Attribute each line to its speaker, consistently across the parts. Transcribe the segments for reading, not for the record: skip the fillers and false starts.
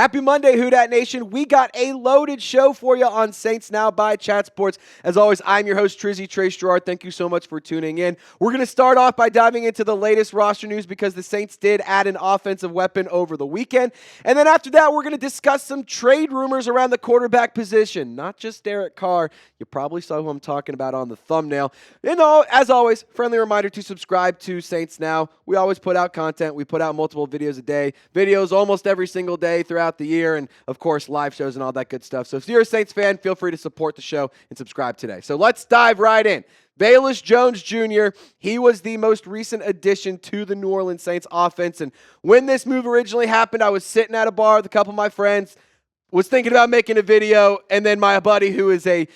Speaker 1: Happy Monday, Who Dat Nation. We got a loaded show for you on Saints Now by Chat Sports. As always, I'm your host, Trace Girouard. Thank you so much for tuning in. We're going to start off by diving into the latest roster news because the Saints did add an offensive weapon over the weekend. And then after that, we're going to discuss some trade rumors around the quarterback position. Not just Derek Carr. You probably saw who I'm talking about on the thumbnail. And as always, friendly reminder to subscribe to Saints Now. We always put out content. We put out multiple videos a day. Videos almost every single day throughout the year, and of course live shows and all that good stuff. So if you're a Saints fan, feel free to support the show and subscribe today. So let's dive right in. Velus Jones Jr., he was the most recent addition to the New Orleans Saints offense, and when this move originally happened, I was sitting at a bar with a couple of my friends, was thinking about making a video, and then my buddy who is a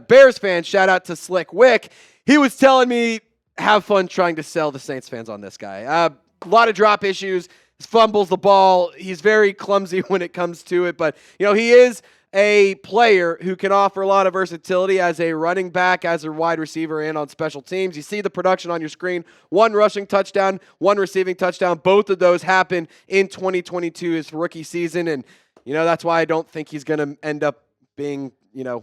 Speaker 1: Bears fan, shout out to Slick Wick, he was telling me, have fun trying to sell the Saints fans on this guy. A lot of drop issues. Fumbles the ball. He's very clumsy when it comes to it, but he is a player who can offer a lot of versatility as a running back, as a wide receiver, and on special teams. You see the production on your screen. 1 rushing touchdown, 1 receiving touchdown. Both of those happened in 2022, his rookie season, and that's why I don't think he's going to end up being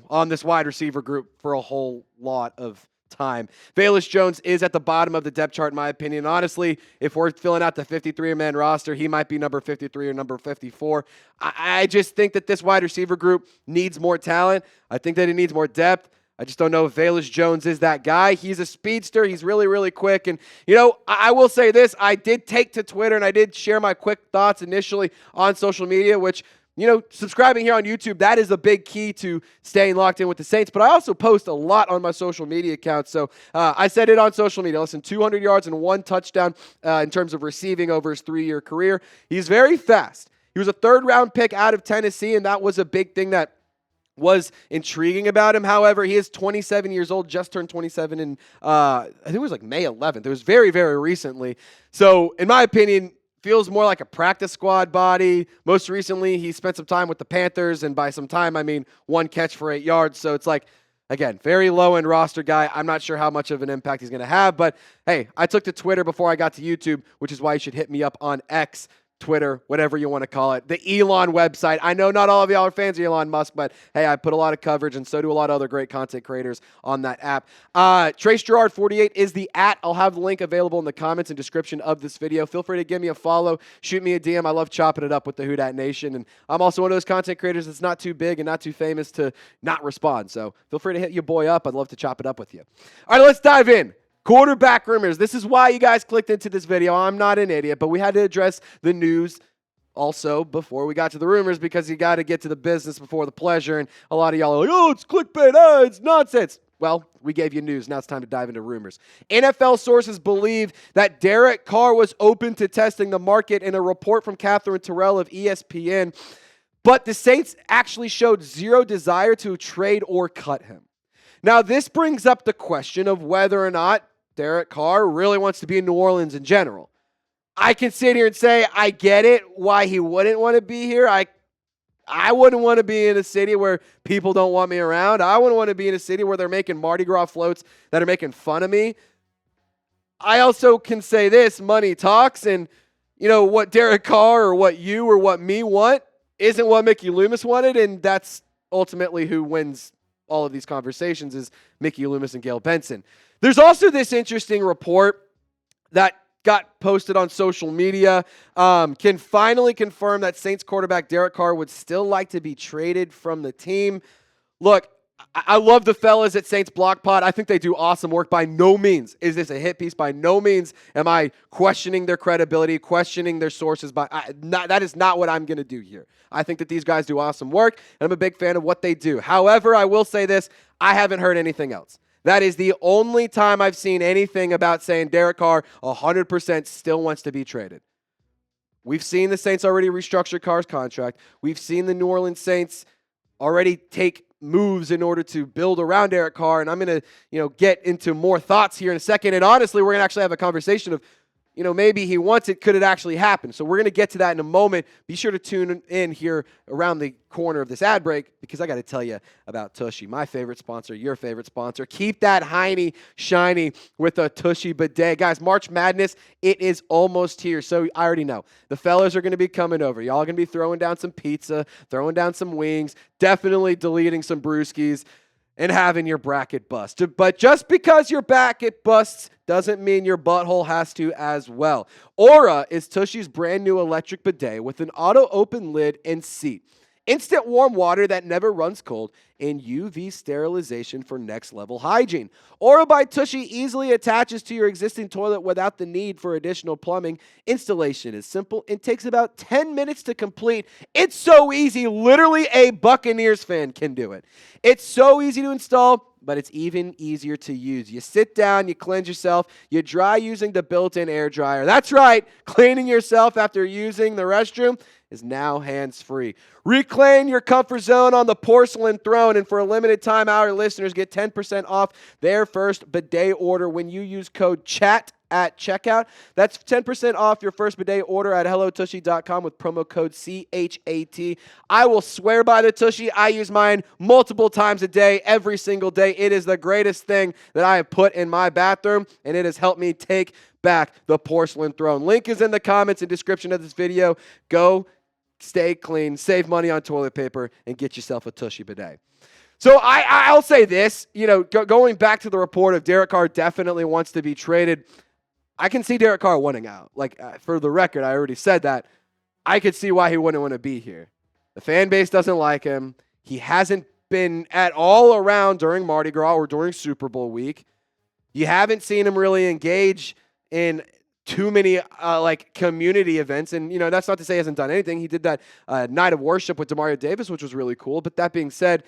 Speaker 1: on this wide receiver group for a whole lot of time. Velus Jones is at the bottom of the depth chart, in my opinion. Honestly, if we're filling out the 53-man roster, he might be number 53 or number 54. I just think that this wide receiver group needs more talent. I think that it needs more depth. I just don't know if Velus Jones is that guy. He's a speedster. He's really, really quick. And, I will say this. I did take to Twitter, and I did share my quick thoughts initially on social media, which subscribing here on YouTube, that is a big key to staying locked in with the Saints. But I also post a lot on my social media accounts. So I said it on social media. Listen, 200 yards and 1 touchdown in terms of receiving over his 3-year career. He's very fast. He was a 3rd-round pick out of Tennessee, and that was a big thing that was intriguing about him. However, he is 27 years old, just turned 27 in, I think it was like May 11th. It was very, very recently. So in my opinion, feels more like a practice squad body. Most recently, he spent some time with the Panthers, and by some time, I mean 1 catch for 8 yards. So it's like, again, very low-end roster guy. I'm not sure how much of an impact he's going to have, but hey, I took to Twitter before I got to YouTube, which is why you should hit me up on X, Twitter, whatever you want to call it, the Elon website. I know not all of y'all are fans of Elon Musk, but hey, I put a lot of coverage, and so do a lot of other great content creators on that app. Trace Girouard 48 is the @. I'll have the link available in the comments and description of this video. Feel free to give me a follow, shoot me a DM. I love chopping it up with the Who Dat Nation, and I'm also one of those content creators that's not too big and not too famous to not respond. So feel free to hit your boy up. I'd love to chop it up with you. All right, let's dive in. Quarterback rumors. This is why you guys clicked into this video. I'm not an idiot, but we had to address the news also before we got to the rumors because you got to get to the business before the pleasure. And a lot of y'all are like, oh, it's clickbait. Oh, it's nonsense. Well, we gave you news. Now it's time to dive into rumors. NFL sources believe that Derek Carr was open to testing the market in a report from Katherine Terrell of ESPN. But the Saints actually showed zero desire to trade or cut him. Now, this brings up the question of whether or not Derek Carr really wants to be in New Orleans in general. I can sit here and say, I get it, why he wouldn't want to be here. I wouldn't want to be in a city where people don't want me around. I wouldn't want to be in a city where they're making Mardi Gras floats that are making fun of me. I also can say this, money talks, and what Derek Carr or what you or what me want isn't what Mickey Loomis wanted, and that's ultimately who wins all of these conversations is Mickey Loomis and Gail Benson. There's also this interesting report that got posted on social media, can finally confirm that Saints quarterback Derek Carr would still like to be traded from the team. Look, I love the fellas at Saints Block Pod. I think they do awesome work. By no means is this a hit piece. By no means am I questioning their credibility, questioning their sources. That is not what I'm going to do here. I think that these guys do awesome work, and I'm a big fan of what they do. However, I will say this, I haven't heard anything else. That is the only time I've seen anything about saying Derek Carr 100% still wants to be traded. We've seen the Saints already restructure Carr's contract. We've seen the New Orleans Saints already take moves in order to build around Derek Carr, and I'm going to, get into more thoughts here in a second. And honestly, we're going to actually have a conversation of maybe he wants it. Could it actually happen? So we're going to get to that in a moment. Be sure to tune in here around the corner of this ad break because I got to tell you about Tushy, my favorite sponsor, your favorite sponsor. Keep that hiney shiny with a Tushy bidet. Guys, March Madness, it is almost here. So I already know the fellas are going to be coming over. Y'all going to be throwing down some pizza, throwing down some wings, definitely deleting some brewskis, and having your bracket bust. But just because your bracket busts doesn't mean your butthole has to as well. Aura is Tushy's brand new electric bidet with an auto-open lid and seat. Instant warm water that never runs cold, and UV sterilization for next-level hygiene. Aura by Tushy easily attaches to your existing toilet without the need for additional plumbing. Installation is simple and takes about 10 minutes to complete. It's so easy, literally a Buccaneers fan can do it. It's so easy to install, but it's even easier to use. You sit down, you cleanse yourself, you dry using the built-in air dryer. That's right, cleaning yourself after using the restroom is now hands-free. Reclaim your comfort zone on the porcelain throne, and for a limited time, our listeners get 10% off their first bidet order when you use code CHAT at checkout. That's 10% off your first bidet order at hellotushy.com with promo code CHAT. I will swear by the Tushy. I use mine multiple times a day, every single day. It is the greatest thing that I have put in my bathroom, and it has helped me take back the porcelain throne. Link is in the comments and description of this video. Go stay clean, save money on toilet paper, and get yourself a Tushy bidet. So I'll say this, going back to the report of Derek Carr definitely wants to be traded. I can see Derek Carr wanting out. For the record, I already said that. I could see why he wouldn't want to be here. The fan base doesn't like him. He hasn't been at all around during Mardi Gras or during Super Bowl week. You haven't seen him really engage in too many community events. And, that's not to say he hasn't done anything. He did that night of worship with Demario Davis, which was really cool. But that being said,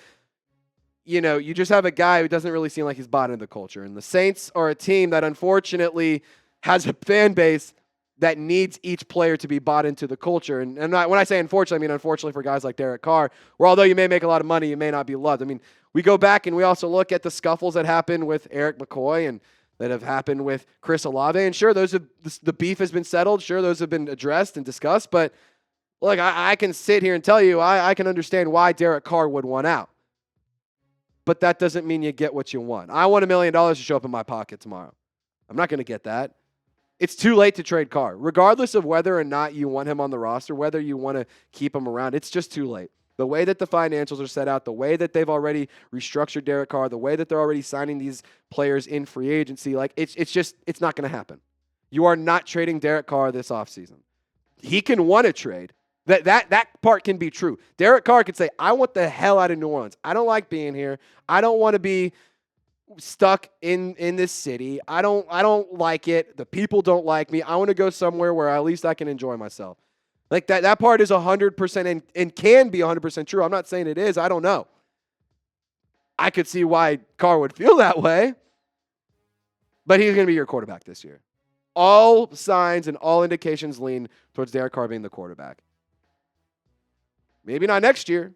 Speaker 1: you just have a guy who doesn't really seem like he's bought into the culture. And the Saints are a team that unfortunately has a fan base that needs each player to be bought into the culture. And when I say unfortunately, I mean unfortunately for guys like Derek Carr, where although you may make a lot of money, you may not be loved. I mean, we go back and we also look at the scuffles that happened with Eric McCoy and that have happened with Chris Olave. And sure, the beef has been settled. Sure, those have been addressed and discussed. But look, I can sit here and tell you I can understand why Derek Carr would want out. But that doesn't mean you get what you want. I want $1 million to show up in my pocket tomorrow. I'm not going to get that. It's too late to trade Carr. Regardless of whether or not you want him on the roster, whether you want to keep him around, it's just too late. The way that the financials are set out, the way that they've already restructured Derek Carr, the way that they're already signing these players in free agency, it's not going to happen. You are not trading Derek Carr this offseason. He can want to trade. That part can be true. Derek Carr could say, I want the hell out of New Orleans. I don't like being here. I don't want to be stuck in this city. I don't like it. The people don't like me. I want to go somewhere where at least I can enjoy myself. Like that part is 100% and can be 100% true. I'm not saying it is. I don't know. I could see why Carr would feel that way. But he's going to be your quarterback this year. All signs and all indications lean towards Derek Carr being the quarterback. Maybe not next year,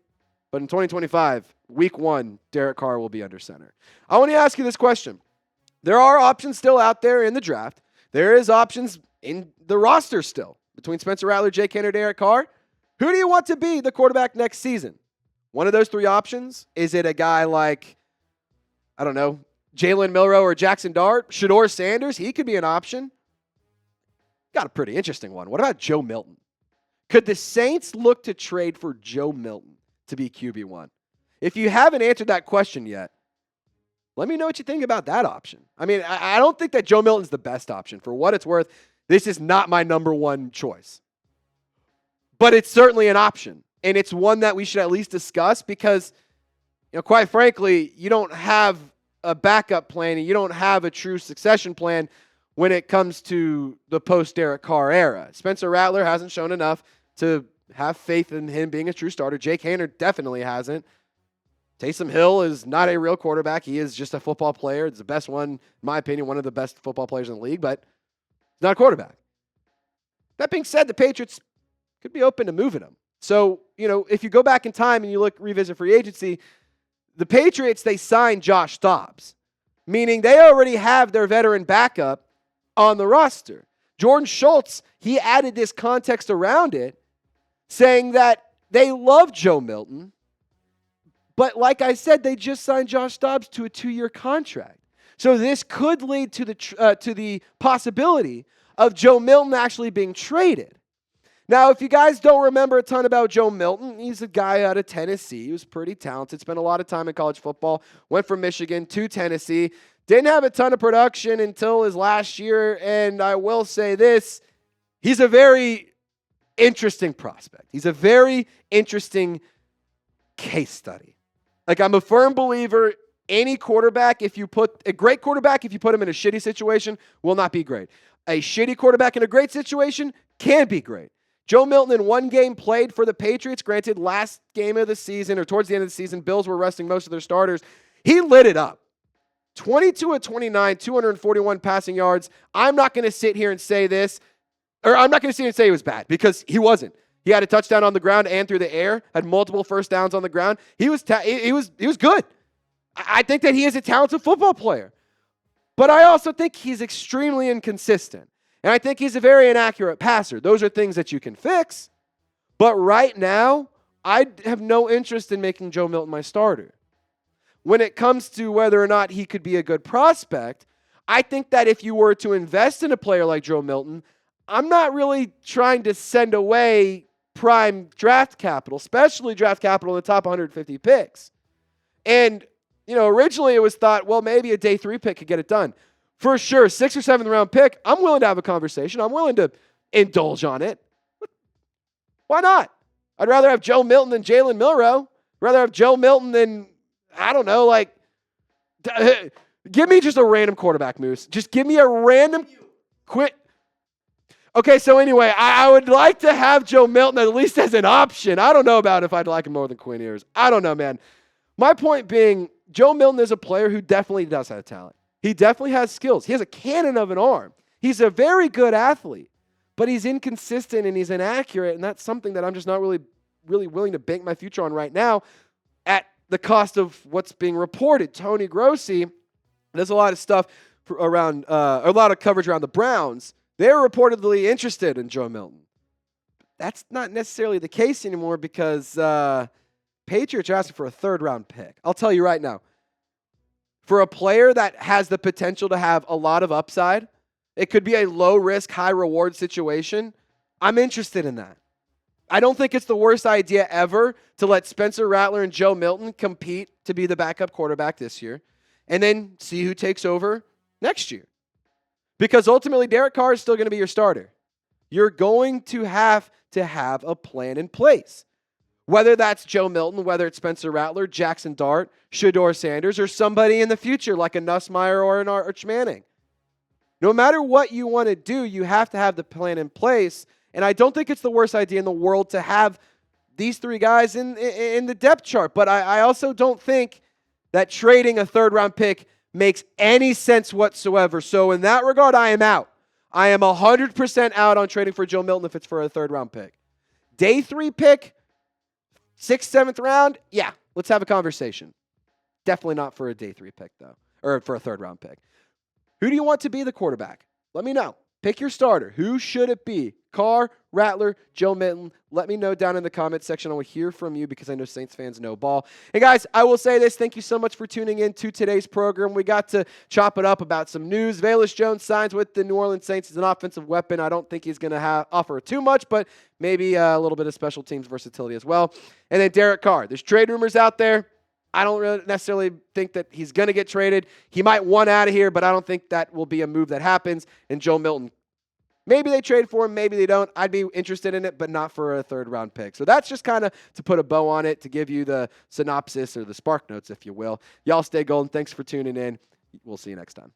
Speaker 1: but in 2025, week 1, Derek Carr will be under center. I want to ask you this question. There are options still out there in the draft. There is options in the roster still between Spencer Rattler, Jake Henry, Derek Carr. Who do you want to be the quarterback next season? One of those 3 options? Is it a guy like, I don't know, Jalen Milroe or Jackson Dart? Shedeur Sanders? He could be an option. Got a pretty interesting one. What about Joe Milton? Could the Saints look to trade for Joe Milton to be QB1? If you haven't answered that question yet, let me know what you think about that option. I mean, I don't think that Joe Milton's the best option. For what it's worth, this is not my number 1 choice. But it's certainly an option. And it's one that we should at least discuss because, quite frankly, you don't have a backup plan and you don't have a true succession plan when it comes to the post-Derek Carr era. Spencer Rattler hasn't shown enough to have faith in him being a true starter. Jake Haener definitely hasn't. Taysom Hill is not a real quarterback. He is just a football player. It's the best one, in my opinion, one of the best football players in the league, but he's not a quarterback. That being said, the Patriots could be open to moving him. So, if you go back in time and you revisit free agency, the Patriots, they signed Josh Dobbs, meaning they already have their veteran backup on the roster. Jordan Schultz, he added this context around it, saying that they love Joe Milton, but like I said, they just signed Josh Dobbs to a 2-year contract. So this could lead to the possibility of Joe Milton actually being traded. Now, if you guys don't remember a ton about Joe Milton, he's a guy out of Tennessee. He was pretty talented, spent a lot of time in college football, went from Michigan to Tennessee. Didn't have a ton of production until his last year, and I will say this, he's a very interesting prospect. He's a very interesting case study. Like, I'm a firm believer any quarterback, if you put a great quarterback, if you put him in a shitty situation, will not be great. A shitty quarterback in a great situation can be great. Joe Milton in one game played for the Patriots, granted last game of the season or towards the end of the season, Bills were resting most of their starters. He lit it up. 22 of 29, 241 passing yards. I'm not going to sit here and say this, or I'm not going to sit here and say he was bad because he wasn't. He had a touchdown on the ground and through the air, had multiple first downs on the ground. He was good. I think that he is a talented football player. But I also think he's extremely inconsistent. And I think he's a very inaccurate passer. Those are things that you can fix. But right now, I have no interest in making Joe Milton my starter. When it comes to whether or not he could be a good prospect, I think that if you were to invest in a player like Joe Milton, I'm not really trying to send away prime draft capital, especially draft capital in the top 150 picks. And, originally it was thought, well, maybe a day 3 pick could get it done. For sure, 6th or 7th round pick, I'm willing to have a conversation. I'm willing to indulge on it. Why not? I'd rather have Joe Milton than Jalen Milroe. I'd rather have Joe Milton than, I don't know, give me just a random quarterback, Moose. Just give me a random quit. Okay, so anyway, I would like to have Joe Milton at least as an option. I don't know about if I'd like him more than Quinn Ewers. I don't know, man. My point being, Joe Milton is a player who definitely does have talent. He definitely has skills. He has a cannon of an arm. He's a very good athlete, but he's inconsistent and he's inaccurate, and that's something that I'm just not really willing to bank my future on right now at the cost of what's being reported. Tony Grossi, there's a lot of stuff around, a lot of coverage around the Browns. They're reportedly interested in Joe Milton. That's not necessarily the case anymore because Patriots are asking for a 3rd-round pick. I'll tell you right now. For a player that has the potential to have a lot of upside, it could be a low-risk, high-reward situation. I'm interested in that. I don't think it's the worst idea ever to let Spencer Rattler and Joe Milton compete to be the backup quarterback this year and then see who takes over next year. Because ultimately, Derek Carr is still going to be your starter. You're going to have a plan in place. Whether that's Joe Milton, whether it's Spencer Rattler, Jackson Dart, Shedeur Sanders, or somebody in the future like a Nussmeier or an Arch Manning. No matter what you want to do, you have to have the plan in place. And I don't think it's the worst idea in the world to have these 3 guys in the depth chart. But I also don't think that trading a 3rd-round pick makes any sense whatsoever. So in that regard, I am out. I am 100% out on trading for Joe Milton if it's for a 3rd-round pick. Day 3 pick, 6th, 7th round, yeah, let's have a conversation. Definitely not for a day 3 pick, though, or for a 3rd-round pick. Who do you want to be the quarterback? Let me know. Pick your starter. Who should it be? Carr, Rattler, Joe Milton. Let me know down in the comments section. I will hear from you because I know Saints fans know ball. Hey, guys, I will say this. Thank you so much for tuning in to today's program. We got to chop it up about some news. Velus Jones signs with the New Orleans Saints as an offensive weapon. I don't think he's going to offer too much, but maybe a little bit of special teams versatility as well. And then Derek Carr. There's trade rumors out there. I don't really necessarily think that he's going to get traded. He might want out of here, but I don't think that will be a move that happens. And Joe Milton, maybe they trade for him, maybe they don't. I'd be interested in it, but not for a 3rd-round pick. So that's just kind of to put a bow on it, to give you the synopsis or the spark notes, if you will. Y'all stay golden. Thanks for tuning in. We'll see you next time.